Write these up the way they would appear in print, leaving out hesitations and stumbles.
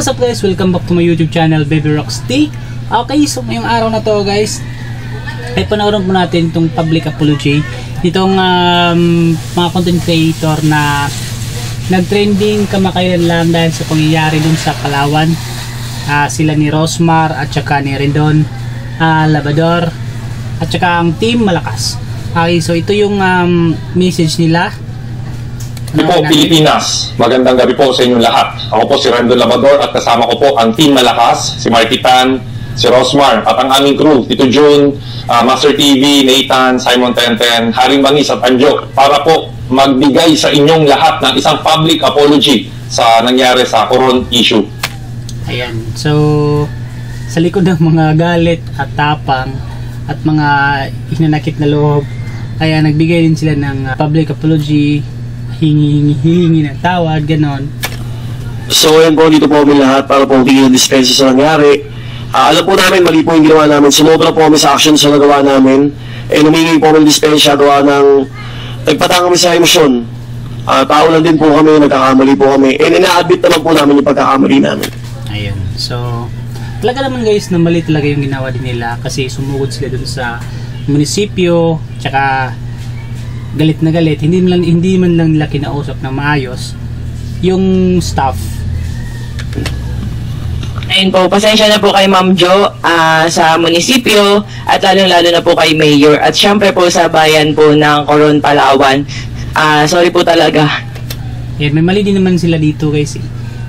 What's up guys? Welcome back to my YouTube channel, Baby Rocks T. Okay, so ngayong araw na to guys, ay panoorin po natin itong public apology nitong mga content creator na nagtrending kamakailan lang dahil sa pangyayari dun sa Palawan. Sila ni Rosmar at saka ni Rendon Labrador at saka ang Team Malakas. Okay, so ito yung message nila. Po, Pilipinas, magandang gabi po sa inyong lahat. Ako po si Rendon Labrador at kasama ko po ang Team Malakas, si Marky Tan, si Rosmar at ang aming crew, Tito June, Master TV, Nathan, Simon Tenten, Haring Bangis at Anjo, para po magbigay sa inyong lahat ng isang public apology sa nangyari sa Coron issue. Ayan, so sa likod ng mga galit at tapang at mga hinanakit na loob, kaya nagbigay din sila ng public apology, hingi ng tawad, ganon. So ayun po, dito po kami lahat para po bigyan ng dispensa sa nangyari. Alam po namin, mali po yung ginawa namin. Sumobra po kami sa action sa nagawa namin. Humingi po kami ng dispensa, gawa ng nagpatang kami sa emosyon. Tao lang din po kami, nagkakamali po kami. Ina-admit naman po namin yung pagkakamali namin. Ayun, so talaga naman guys na mali talaga yung ginawa din nila kasi sumugod sila dun sa munisipyo, tsaka galit na galit, hindi man lang nila kinausap ng maayos yung staff. Ayun po, pasensya na po kay Ma'am Jo sa munisipyo at lalo na po kay Mayor at syempre po sa bayan po ng Coron, Palawan. Sorry po talaga. Yan, may mali din naman sila dito guys.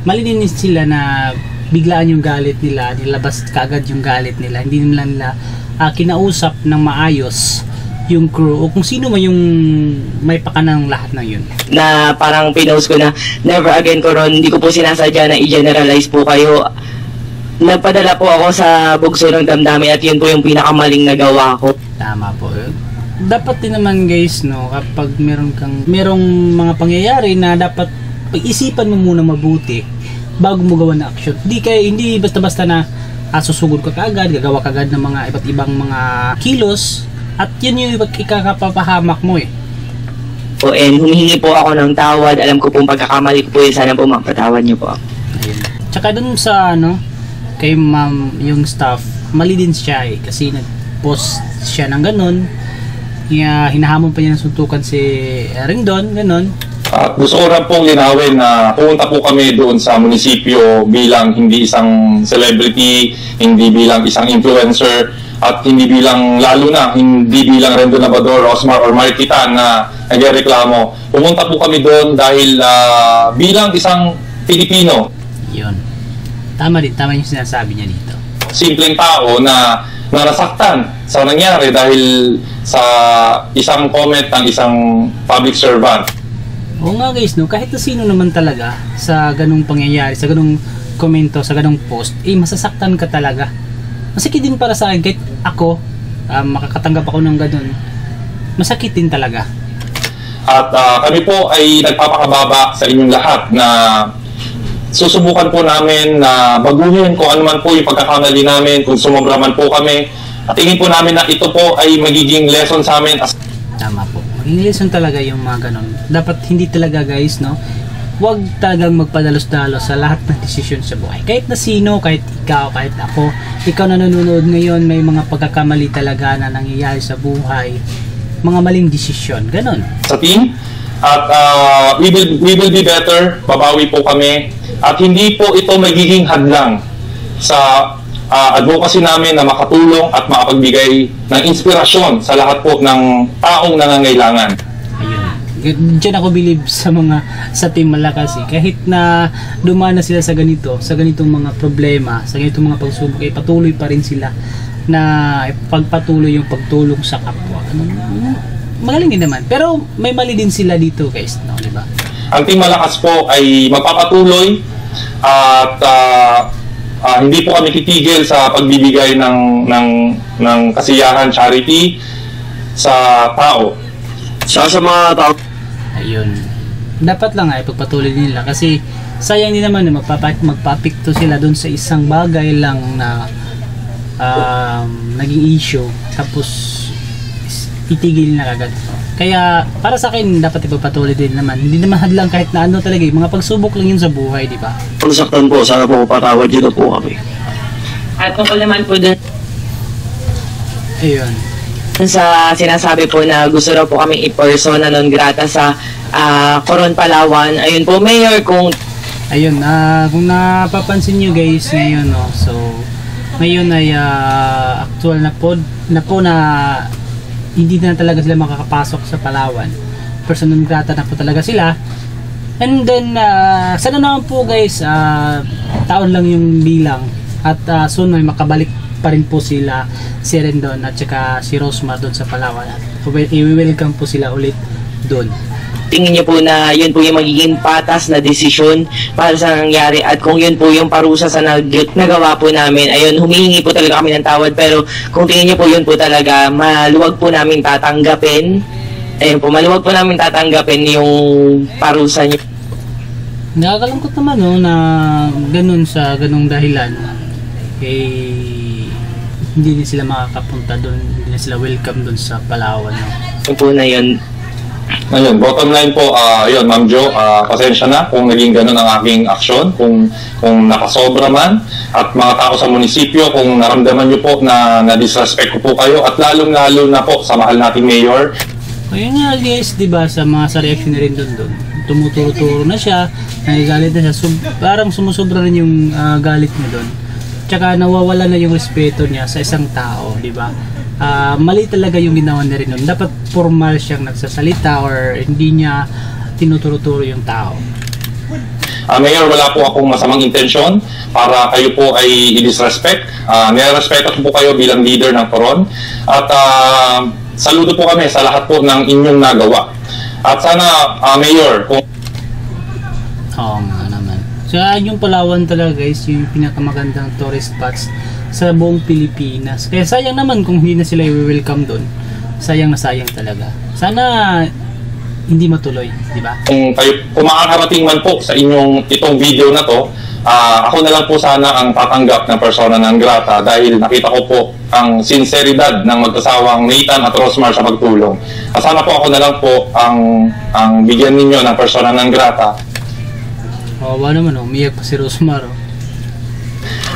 Mali din sila na biglaan yung galit nila, nilabas kaagad yung galit nila, hindi naman nila kinausap ng maayos yung crew o kung sino man yung may pakanang lahat ng yun. Na parang pinost ko na never again Coron, hindi ko po sinasadya na i-generalize po kayo. Nagpadala po ako sa bugso ng damdamin at yun po yung pinakamaling nagawa ko. Tama po. Dapat din naman guys, no, kapag merong mga pangyayari na dapat pag-isipan mo muna mabuti bago mo gawa ng action. Hindi basta-basta na susugod ka kaagad, gagawa ka agad ng mga iba't ibang mga kilos. At yun yung ikakapapahamak mo eh. Po, and humihingi po ako ng tawad. Alam ko pong pagkakamali ko po yun. Sana po mapatawad niyo po. Ayun. Tsaka dun sa kay ma'am yung staff, mali din siya eh. Kasi nag-post siya ng ganun. Hinahamon pa niya ng suntukan si Rendon, ganun. At gusto ko rin pong linawin na pumunta po kami doon sa munisipyo bilang hindi isang celebrity, hindi bilang isang influencer, at hindi bilang, hindi bilang Rendon Labrador, Rosmar, or Marky Tan na nagreklamo. Pumunta po kami doon dahil bilang isang Pilipino. Yun. Tama yung sinasabi niya dito. Simpleng tao na nasaktan sa nangyari dahil sa isang comment ng isang public servant. Oo nga guys, no, kahit na sino naman talaga sa ganung pangyayari, sa ganung komento, sa ganung post, masasaktan ka talaga. Masakit din para sa akin, kahit ako, makakatanggap ako ng ganun, masakit din talaga. At kami po ay nagpapakababa sa inyong lahat na susubukan po namin na baguhin kung ano man po yung pagkakamali namin, kung sumobra man po kami. At tingin po namin na ito po ay magiging lesson sa amin. Tama po. Magiging lesson talaga yung mga ganun. Dapat hindi talaga guys, no? Huwag talagang magpadalos-dalos sa lahat ng desisyon sa buhay. Kahit na sino, kahit ikaw, kahit ako, ikaw na nanonood ngayon, may mga pagkakamali talaga na nangyayari sa buhay. Mga maling desisyon. Ganon. Sa team. At we will be better. Babawi po kami. At hindi po ito magiging hadlang sa advocacy namin na makatulong at makapagbigay ng inspirasyon sa lahat po ng taong nangangailangan. Diyan ako believe sa Team Malakas eh. Kahit na dumana sila sa ganitong mga problema, sa ganitong mga pagsubok, patuloy pa rin sila na pagpatuloy yung pagtulong sa kapwa. Magaling din naman. Pero may mali din sila dito guys, no, di ba? Ang Team Malakas po ay magpapatuloy at hindi po kami titigil sa pagbibigay ng kasiyahan, charity sa tao. Sa mga tao. Ayun. Dapat lang ay pagpatuloy nila kasi sayang din naman na magpapikto sila doon sa isang bagay lang na naging issue tapos itigil na agad. Kaya para sa akin dapat ipagpatuloy din naman. Hindi naman hadlang kahit na ano talaga, mga pagsubok lang yun sa buhay, di ba? Kung nasaktan po, sana po patawad yun na po kami. At tungkol naman po dun Ayun. sa sinasabi po na gusto raw po kami i-persona non grata sa Coron, Palawan. Ayun po, Mayor, kung Ayun, kung napapansin nyo guys ngayon, no, so ngayon ay actual na po na hindi na talaga sila makakapasok sa Palawan. Person non grata na po talaga sila. And then sana naman po guys, taon lang yung bilang at soon ay makabalik pa rin po sila, si Rendon at saka si Rosmar doon sa Palawan. I-welcome po sila ulit doon. tingin niyo po na yun po yung magiging patas na desisyon para sa nangyari, at kung yun po yung parusa sa nagawa po namin, ayun, humihingi po talaga kami ng tawad, pero kung tingin niyo po yun po talaga, maluwag po namin tatanggapin, ayun po, maluwag po namin tatanggapin yung parusa niyo. Nakakalungkot naman no, na ganun sa ganung dahilan, eh hindi na sila makakapunta doon, hindi na sila welcome doon sa Palawan. No? Yung po na yun. Ayun, bottom line po, yun, Ma'am Jo, pasensya na kung naging ganun ang aking aksyon, kung nakasobra man, at mga tao sa munisipyo, kung naramdaman nyo po na disrespect ko po kayo, at lalong-lalo na po sa mahal nating mayor. Ayun nga guys, diba, sa mga sa reaction na rin doon, tumuturo-turo na siya, nagagalit na siya, parang sumusobra rin yung galit niya doon. Tsaka nawawala na yung respeto niya sa isang tao, di ba? Mali talaga yung ginawa niya rin nun. Dapat formal siyang nagsasalita or hindi niya tinuturo-turo yung tao. Mayor, wala po akong masamang intensyon para kayo po ay i-disrespect. Nirespeto ko po kayo bilang leader ng Coron. At saludo po kami sa lahat po ng inyong nagawa. At sana, Mayor, kung... Oo nga naman. So yung Palawan talaga guys, yung pinakamagandang tourist spots sa buong Pilipinas. Kaya sayang naman kung hindi na sila i-welcome doon. Sayang na sayang talaga. Sana hindi matuloy, di ba? Kung makakarating man po sa inyong itong video na to, ako na lang po sana ang tatanggap ng persona non grata dahil nakita ko po ang sinseridad ng mag-asawang Nathan at Rosmar sa pagtulong. Sana po ako na lang po ang bigyan ninyo ng persona non grata. Kawawa naman, umiyak pa si Rosmar.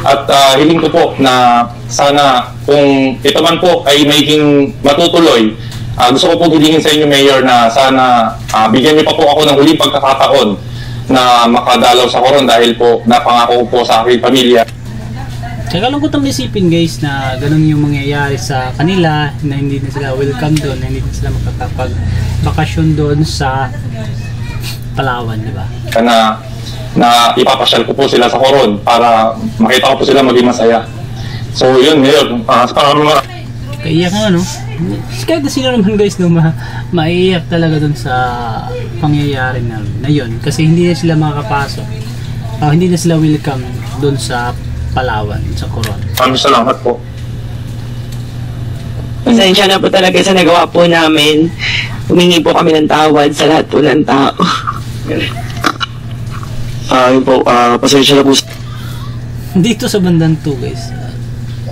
At hiling ko po na sana kung ito man po ay maging matutuloy, gusto ko po hilingin sa inyo, Mayor, na sana bigyan niyo pa po ako ng huling pagkakataon na makadalaw sa Coron dahil po napangako po sa aking pamilya. Tsaka lungkot ang isipin guys na ganun yung mangyayari sa kanila, na hindi na sila welcome doon, na hindi na sila makakapag-bakasyon doon sa Palawan, di ba? Na ipapasyal ko po sila sa Coron para makita ko po sila maging masaya. So yun, Mayor, kaiyak nga no? Kahit na sino naman guys no, maiiyak talaga dun sa pangyayari na yun, kasi hindi na sila makakapasok, hindi na sila welcome dun sa Palawan, sa Coron. Maraming salamat po. Pasensya na po talaga sa nagawa po namin. Humingi po kami ng tawad sa lahat po ng tao. Yun po, pasensya na po. Dito sa bandang 2 guys,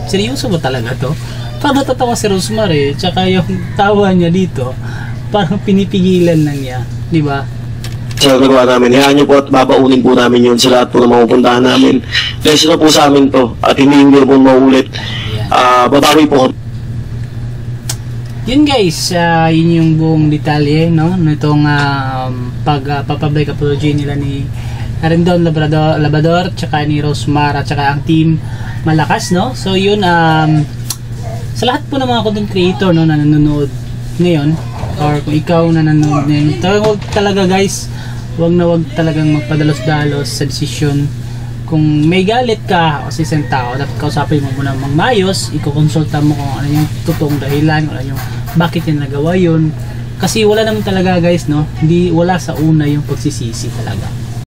seryoso ba talaga to? Parang natatawa si Rosmar tsaka yung tawa niya dito, parang pinipigilan lang niya, di ba? Sa nagawa namin, hayaan nyo po at babaunin po namin yun sa lahat po ng mapupuntahan namin. Lesson na po sa amin to at hindi po maulit. Babawi po. Yun guys, yun yung buong detalye no, nitong pag-public apology nila ni Rendon Labrador tsaka ni Rosmar at tsaka ang team Malakas, no? So yun, sa lahat po ng mga content creator no, na nanonood ngayon, or kung ikaw na nanonood ngayon, wag talaga guys, wag talagang magpadalos-dalos sa desisyon. Kung may galit ka o sa isang tao, dapat kausapin mo muna ng mayos, ikukonsulta mo kung ano yung totoong dahilan, kung ano yung bakit yung nagawa yun. Kasi wala naman talaga guys, no? Wala sa una yung pagsisisi talaga.